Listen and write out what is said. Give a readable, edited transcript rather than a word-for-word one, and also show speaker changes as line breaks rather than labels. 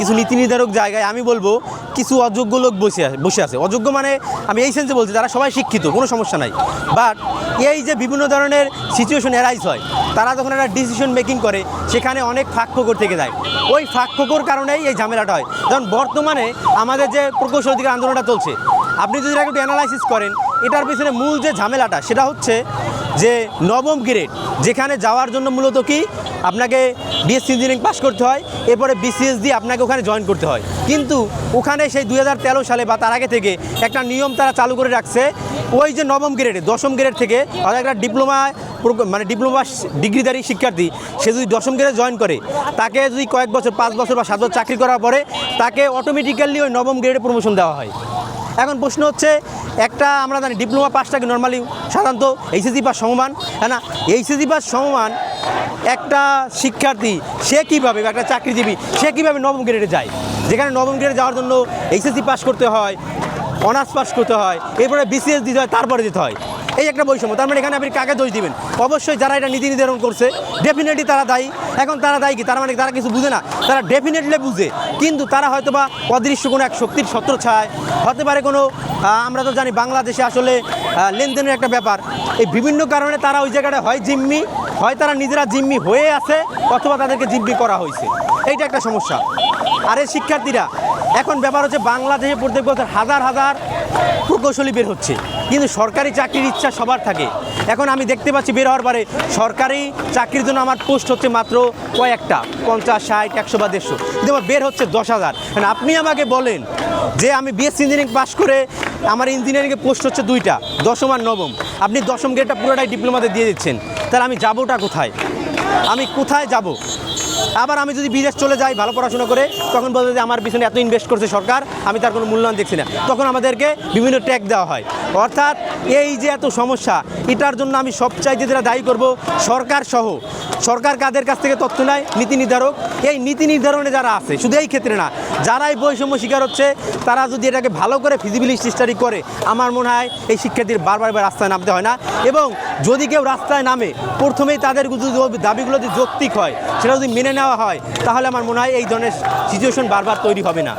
কিছু নীতি নির্ধারক জায়গায় আমি বলবো কিছু অযোগ্য লোক বসে আছে। অযোগ্য মানে আমি এই সেন্সে বলছি তারা সবাই শিক্ষিত, কোনো সমস্যা নাই, বাট এই যে বিভিন্ন ধরনের সিচুয়েশন অ্যারাইজ হয়, তারা যখন একটা ডিসিশন মেকিং করে সেখানে অনেক ফাঁকফোকর থেকে যায়। ওই ফাঁকফোকর কারণেই এই ঝামেলাটা হয়। যেমন বর্তমানে আমাদের যে প্রকৌশল অধিকার আন্দোলনটা চলছে, আপনি যদি একটু অ্যানালাইসিস করেন, এটার পিছনে মূল যে ঝামেলাটা সেটা হচ্ছে যে নবম গ্রেড, যেখানে যাওয়ার জন্য মূলত কি আপনাকে বিএসসি ইঞ্জিনিয়ারিং পাস করতে হয়, এরপরে বিসিএস দিয়ে আপনাকে ওখানে জয়েন করতে হয়। কিন্তু ওখানে সেই 2013 সালে বা তার আগে থেকে একটা নিয়ম তারা চালু করে রাখছে, ওই যে নবম গ্রেডে, দশম গ্রেড থেকে অর্থাৎ একটা ডিপ্লোমা ডিগ্রিধারী শিক্ষার্থী সে যদি দশম গ্রেডে জয়েন করে, তাকে যদি কয়েক বছর 5 বছর বা 7 বছর চাকরি করার পরে তাকে অটোমেটিক্যালি ওই নবম গ্রেডে প্রমোশন দেওয়া হয়। এখন প্রশ্ন হচ্ছে, একটা আমরা জানি ডিপ্লোমা পাসটাকে নর্মালি সাধারণত এইচএসসি পাস সমমান, হ্যাঁ না? এইচএসসি পাস সমমান একটা শিক্ষার্থী সে কীভাবে, একটা চাকরিজীবী সে কীভাবে নবম গ্রেডে যায়, যেখানে নবম গ্রেডে যাওয়ার জন্য এইচএসসি পাস করতে হয়, অনার্স পাস করতে হয়, এরপরে বিসিএস দিতে হয়, তারপরে যেতে হয়। এই একটা বৈষম্য। তার মানে এখানে আপনি কাকে দোষ দিবেন? অবশ্যই যারা এটা নীতি নির্ধারণ করছে ডেফিনেটলি তারা দায়ী। এখন তারা দায়ী কি? তার মানে তারা কিছু বুঝে না? তারা ডেফিনেটলি বুঝে, কিন্তু তারা হয়তো বা অদৃশ্য কোনো এক শক্তির ছত্রছায়ায়, হতে পারে কোনো, আমরা তো জানি বাংলাদেশে আসলে লেনদেনের একটা ব্যাপার, এই বিভিন্ন কারণে তারা ওই জায়গাটা হয় জিম্মি, হয় তারা নিজেরা জিম্মি হয়ে আছে, অথবা তাদেরকে জিম্মি করা হয়েছে। এইটা একটা সমস্যা। আর এই শিক্ষার্থীরা এখন ব্যাপার হচ্ছে, বাংলাদেশে প্রত্যেক বছর হাজার হাজার প্রকৌশলী বের হচ্ছে, কিন্তু সরকারি চাকরির ইচ্ছা সবার থাকে। এখন আমি দেখতে পাচ্ছি বের হওয়ার পরে সরকারি চাকরির জন্য আমার পোস্ট হচ্ছে মাত্র কয়েকটা, 50, 60, 100 বা 150, কিন্তু আমার বের হচ্ছে 10,000। মানে আপনি আমাকে বলেন যে আমি বিএসসি ইঞ্জিনিয়ারিং পাস করে আমার ইঞ্জিনিয়ারিংয়ে পোস্ট হচ্ছে 2টা, দশম আর নবম, আপনি দশম গ্রেডটা পুরোটাই ডিপ্লোমাতে দিয়ে দিচ্ছেন, তাহলে আমি যাবোটা কোথায়? আমি কোথায় যাব? আবার আমি যদি বিদেশ চলে যাই ভালো পড়াশোনা করে, তখন বলতে যে আমার পিছনে এত ইনভেস্ট করছে সরকার, আমি তার কোনো মূল্যায়ন দেখছি না, তখন আমাদেরকে বিভিন্ন ট্যাগ দেওয়া হয়। অর্থাৎ এই যে এত সমস্যা, এটার জন্য আমি সবচাইতে যেটা দায়ী করব সরকার সহ। সরকার কাদের কাছ থেকে তথ্য নেয়? নীতি নির্ধারক। এই নীতি নির্ধারণে যারা আছে, শুধু এই ক্ষেত্রে না, যারাই বৈষম্য শিকার হচ্ছে, তারা যদি এটাকে ভালো করে ফিজিবিলিটি স্টাডি করে, আমার মনে হয় এই শিক্ষার্থীর বারবার রাস্তায় নামতে হয় না। এবং যদি কেউ রাস্তায় নামে, প্রথমেই তাদের দাবিগুলো যদি যৌক্তিক হয়, সেটা যদি মেনে নেওয়া হয়, তাহলে আমার মনে হয় এই ধরনের সিচুয়েশন বারবার তৈরি হবে না।